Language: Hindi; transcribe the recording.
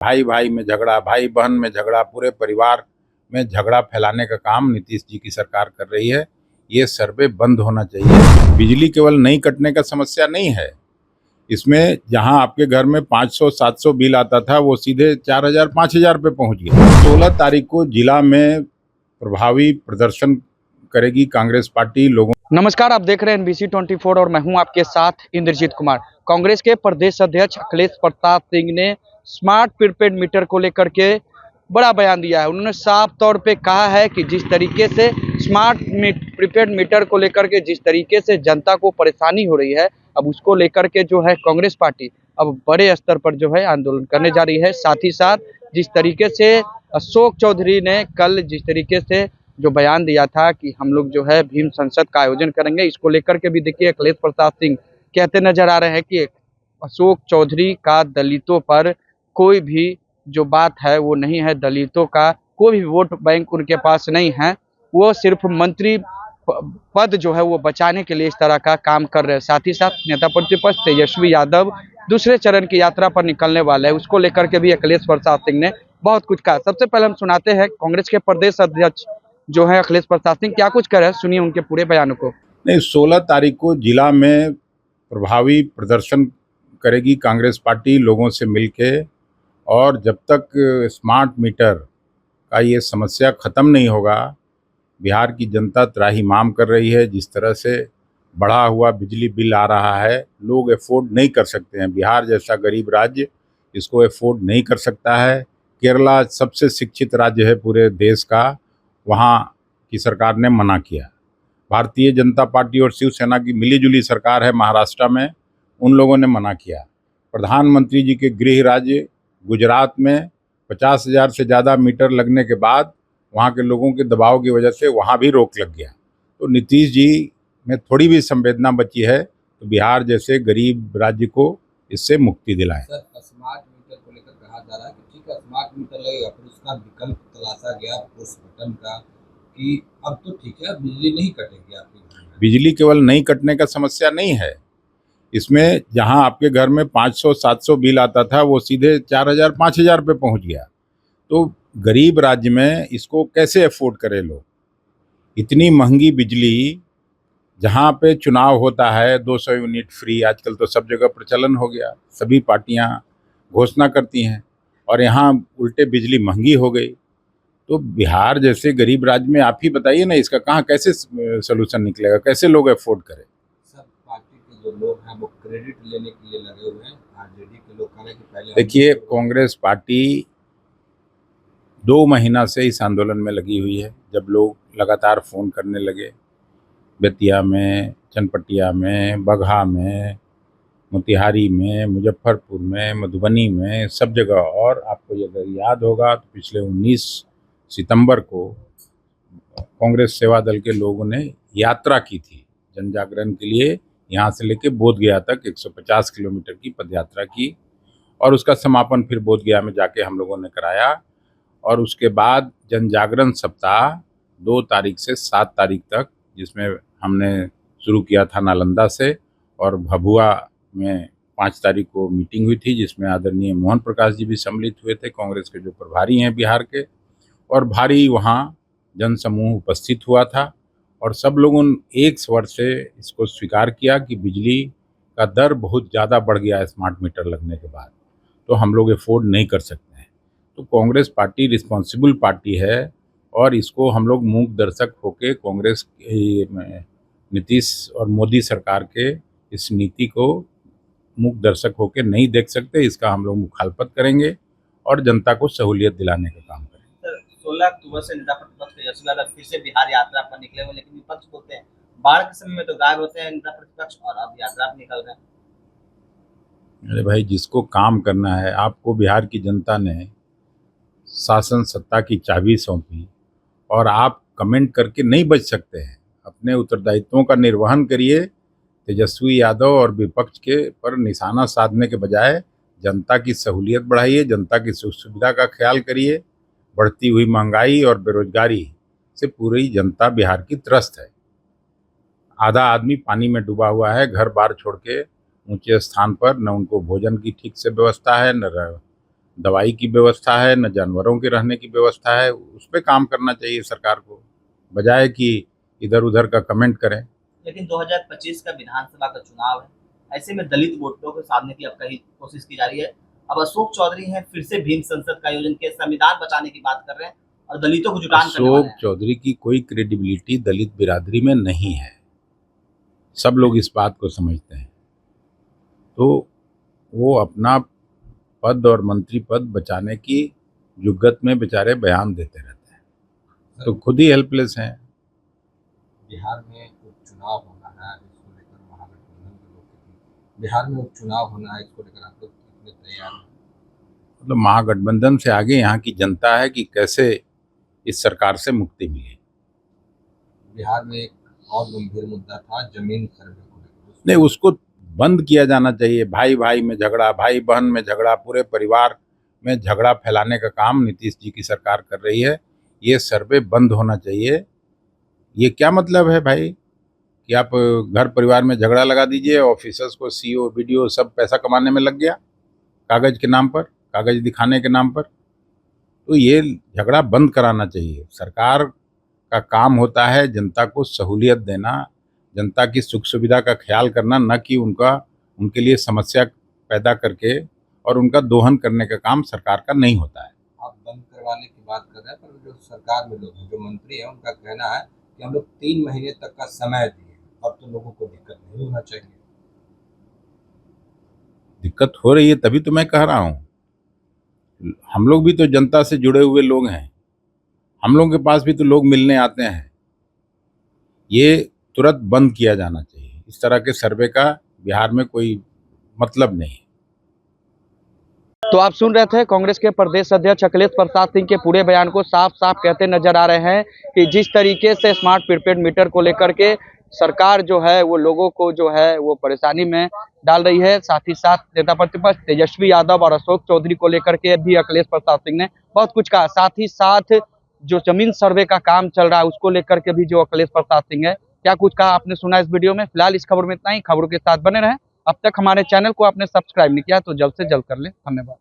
भाई भाई में झगड़ा, भाई बहन में झगड़ा, पूरे परिवार में झगड़ा फैलाने का काम नीतीश जी की सरकार कर रही है। ये सर्वे बंद होना चाहिए। बिजली केवल नहीं कटने का समस्या नहीं है, इसमें जहां आपके घर में 500-700 बिल आता था वो सीधे 4,000-5,000 पे पहुंच गया। 16 तारीख को जिला में प्रभावी प्रदर्शन करेगी कांग्रेस पार्टी। लोगों नमस्कार, आप देख रहे हैं NBC 24 और मैं हूं आपके साथ इंद्रजीत कुमार। कांग्रेस के प्रदेश अध्यक्ष अखिलेश प्रताप सिंह ने स्मार्ट प्रीपेड मीटर को लेकर के बड़ा बयान दिया है। उन्होंने साफ तौर पे कहा है कि जिस तरीके से स्मार्ट प्रीपेड मीटर को लेकर के जिस तरीके से जनता को परेशानी हो रही है, अब उसको लेकर के जो है कांग्रेस पार्टी अब बड़े स्तर पर जो है आंदोलन करने जा रही है। साथ ही साथ जिस तरीके से अशोक चौधरी ने कल जिस तरीके से जो बयान दिया था कि हम लोग जो है भीम संसद का आयोजन करेंगे, इसको लेकर के भी देखिए अखिलेश प्रताप सिंह कहते नजर आ रहे हैं कि अशोक चौधरी का दलितों पर कोई भी जो बात है वो नहीं है, दलितों का कोई भी वोट बैंक उनके पास नहीं है, वो सिर्फ मंत्री पद जो है वो बचाने के लिए इस तरह का काम कर रहे हैं। साथ ही साथ नेता प्रतिपक्ष तेजस्वी यादव दूसरे चरण की यात्रा पर निकलने वाले हैं, उसको लेकर के भी अखिलेश प्रताप सिंह ने बहुत कुछ कहा। सबसे पहले हम सुनाते हैं कांग्रेस के प्रदेश अध्यक्ष जो है अखिलेश प्रताप सिंह क्या कुछ कर रहे हैं, सुनिए उनके पूरे बयानों को। नहीं, 16 तारीख को जिला में प्रभावी प्रदर्शन करेगी कांग्रेस पार्टी लोगों से मिलके, और जब तक स्मार्ट मीटर का ये समस्या ख़त्म नहीं होगा, बिहार की जनता त्राहिमाम कर रही है। जिस तरह से बढ़ा हुआ बिजली बिल आ रहा है, लोग अफोर्ड नहीं कर सकते हैं। बिहार जैसा गरीब राज्य इसको अफोर्ड नहीं कर सकता है। केरला सबसे शिक्षित राज्य है पूरे देश का, वहाँ की सरकार ने मना किया। भारतीय जनता पार्टी और शिवसेना की मिलीजुली सरकार है महाराष्ट्र में, उन लोगों ने मना किया। प्रधानमंत्री जी के गृह राज्य गुजरात में 50,000 से ज़्यादा मीटर लगने के बाद वहाँ के लोगों के दबाव की वजह से वहाँ भी रोक लग गया। तो नीतीश जी में थोड़ी भी संवेदना बची है तो बिहार जैसे गरीब राज्य को इससे मुक्ति दिलाएं। सर, स्मार्ट मीटर को लेकर कहा जा रहा है कि ठीक है स्मार्ट मीटर लगेगा, फिर उसका विकल्प तलाशा गया पुश बटन का कि अब तो ठीक है बिजली नहीं कटेगी आपके घर में। बिजली केवल नहीं कटने का समस्या नहीं है, इसमें जहां आपके घर में 500-700 बिल आता था वो सीधे 4,000-5,000 पे पहुंच गया। तो गरीब राज्य में इसको कैसे अफोर्ड करें लोग? इतनी महंगी बिजली, जहाँ पे चुनाव होता है 200 यूनिट फ्री, आजकल तो सब जगह प्रचलन हो गया, सभी पार्टियां घोषणा करती हैं, और यहाँ उल्टे बिजली महंगी हो गई। तो बिहार जैसे गरीब राज्य में आप ही बताइए ना, इसका कहाँ कैसे सोल्यूशन निकलेगा, कैसे लोग अफोर्ड करें? सब पार्टी के जो लोग हैं वो क्रेडिट लेने के लिए लगे हुए हैं। आरजेडी के लोग कह रहे हैं कि पहले देखिए, कांग्रेस पार्टी 2 महीना से इस आंदोलन में लगी हुई है। जब लोग लगातार फ़ोन करने लगे, बेतिया में, चनपटिया में, बगहा में, मोतिहारी में, मुजफ्फरपुर में, मधुबनी में, सब जगह। और आपको अगर याद होगा तो पिछले 19 सितंबर को कांग्रेस सेवा दल के लोगों ने यात्रा की थी जन जागरण के लिए, यहाँ से लेके बोधगया तक 150 किलोमीटर की पदयात्रा की, और उसका समापन फिर बोधगया में जाके हम लोगों ने कराया। और उसके बाद जन जागरण सप्ताह 2 तारीख से 7 तारीख तक, जिसमें हमने शुरू किया था नालंदा से, और भभुआ में 5 तारीख को मीटिंग हुई थी जिसमें आदरणीय मोहन प्रकाश जी भी सम्मिलित हुए थे, कांग्रेस के जो प्रभारी हैं बिहार के, और भारी वहाँ जनसमूह उपस्थित हुआ था। और सब लोगों ने एक स्वर से इसको स्वीकार किया कि बिजली का दर बहुत ज़्यादा बढ़ गया है स्मार्ट मीटर लगने के बाद, तो हम लोग अफोर्ड नहीं कर सकते हैं। तो कांग्रेस पार्टी रिस्पॉन्सिबल पार्टी है, और इसको हम लोग मूक दर्शक होके कांग्रेस नीतीश और मोदी सरकार के इस नीति को मूक दर्शक होके नहीं देख सकते। इसका हम लोग मुखालफत करेंगे और जनता को सहूलियत दिलाने का काम करेंगे। 16 अक्टूबर से नेता प्रतिपक्ष तेजस्वी यादव फिर से बिहार यात्रा पर निकले हुए, लेकिन विपक्ष बोलते हैं बाढ़ के समय में तो गायब होते हैं नेता प्रतिपक्ष, और अब यात्रा पर निकल रहे हैं। अरे भाई, जिसको काम करना है, आपको बिहार की जनता ने शासन सत्ता की चाबी सौंपी, और आप कमेंट करके नहीं बच सकते हैं। अपने उत्तरदायित्वों का निर्वहन करिए। तेजस्वी यादव और विपक्ष के पर निशाना साधने के बजाय जनता की सहूलियत बढ़ाइए, जनता की सुख सुविधा का ख्याल करिए। बढ़ती हुई महंगाई और बेरोजगारी से पूरी जनता बिहार की त्रस्त है। आधा आदमी पानी में डूबा हुआ है, घर बार छोड़ के ऊंचे स्थान पर, न उनको भोजन की ठीक से व्यवस्था है, दवाई की व्यवस्था है, न जानवरों के रहने की व्यवस्था है। उस पे काम करना चाहिए सरकार को, बजाय कि इधर उधर का कमेंट करें। लेकिन 2025 का विधानसभा का चुनाव है, ऐसे में दलित वोटरों को साधने की अब कहीं कोशिश की जा रही है। अब अशोक चौधरी हैं, फिर से भीम संसद का आयोजन किया, संविधान बचाने की बात कर रहे हैं और दलितों को जुटान करने वाले अशोक हैं। चौधरी की कोई क्रेडिबिलिटी दलित बिरादरी में नहीं है, सब लोग इस बात को समझते हैं। तो वो अपना पद और मंत्री पद बचाने की जुगत में बेचारे बयान देते रहते हैं, तो खुद ही हेल्पलेस हैं। बिहार में उपचुनाव होना है, इसको लेकर महागठबंधन के लोग बिहार में उपचुनाव होना है, इसको लेकर आप लोग कितने तैयार हैं? मतलब महागठबंधन से आगे यहाँ की जनता है कि कैसे इस सरकार से मुक्ति मिले। बिहार में एक और गंभीर मुद्दा था जमीन सर्वे को लेकर, नहीं, उसको बंद किया जाना चाहिए। भाई भाई में झगड़ा, भाई बहन में झगड़ा, पूरे परिवार में झगड़ा फैलाने का काम नीतीश जी की सरकार कर रही है। ये सर्वे बंद होना चाहिए। ये क्या मतलब है भाई कि आप घर परिवार में झगड़ा लगा दीजिए, ऑफिसर्स को सीओ वीडियो सब पैसा कमाने में लग गया, कागज के नाम पर, कागज दिखाने के नाम पर। तो ये झगड़ा बंद कराना चाहिए। सरकार का काम होता है जनता को सहूलियत देना, जनता की सुख सुविधा का ख्याल करना, न कि उनके लिए समस्या पैदा करके और उनका दोहन करने का काम सरकार का नहीं होता है। आप बंद करवाने की बात कर रहे हैं, पर जो सरकार में लोग हैं, जो मंत्री हैं, उनका कहना है कि हम लोग 3 महीने तक का समय दिए, अब तो लोगों को दिक्कत नहीं होना चाहिए। दिक्कत हो रही है तभी तो मैं कह रहा हूँ। हम लोग भी तो जनता से जुड़े हुए लोग हैं, हम लोगों के पास भी तो लोग मिलने आते हैं। ये तुरंत बंद किया जाना चाहिए। इस तरह के सर्वे का बिहार में कोई मतलब नहीं। तो आप सुन रहे थे कांग्रेस के प्रदेश अध्यक्ष अखिलेश प्रसाद सिंह के पूरे बयान को साफ साफ कहते नजर आ रहे हैं कि जिस तरीके से स्मार्ट प्रीपेड मीटर को लेकर के सरकार जो है वो लोगों को जो है वो परेशानी में डाल रही है। साथ ही साथ नेता प्रतिपक्ष तेजस्वी यादव और अशोक चौधरी को लेकर के भी अखिलेश प्रसाद सिंह ने बहुत कुछ कहा। साथ ही साथ जो जमीन सर्वे का काम चल रहा है उसको लेकर के भी जो अखिलेश प्रसाद सिंह है क्या कुछ कहा आपने सुना इस वीडियो में। फिलहाल इस खबर में इतना ही। खबरों के साथ बने रहें। अब तक हमारे चैनल को आपने सब्सक्राइब नहीं किया तो जल्द से जल्द कर ले। धन्यवाद।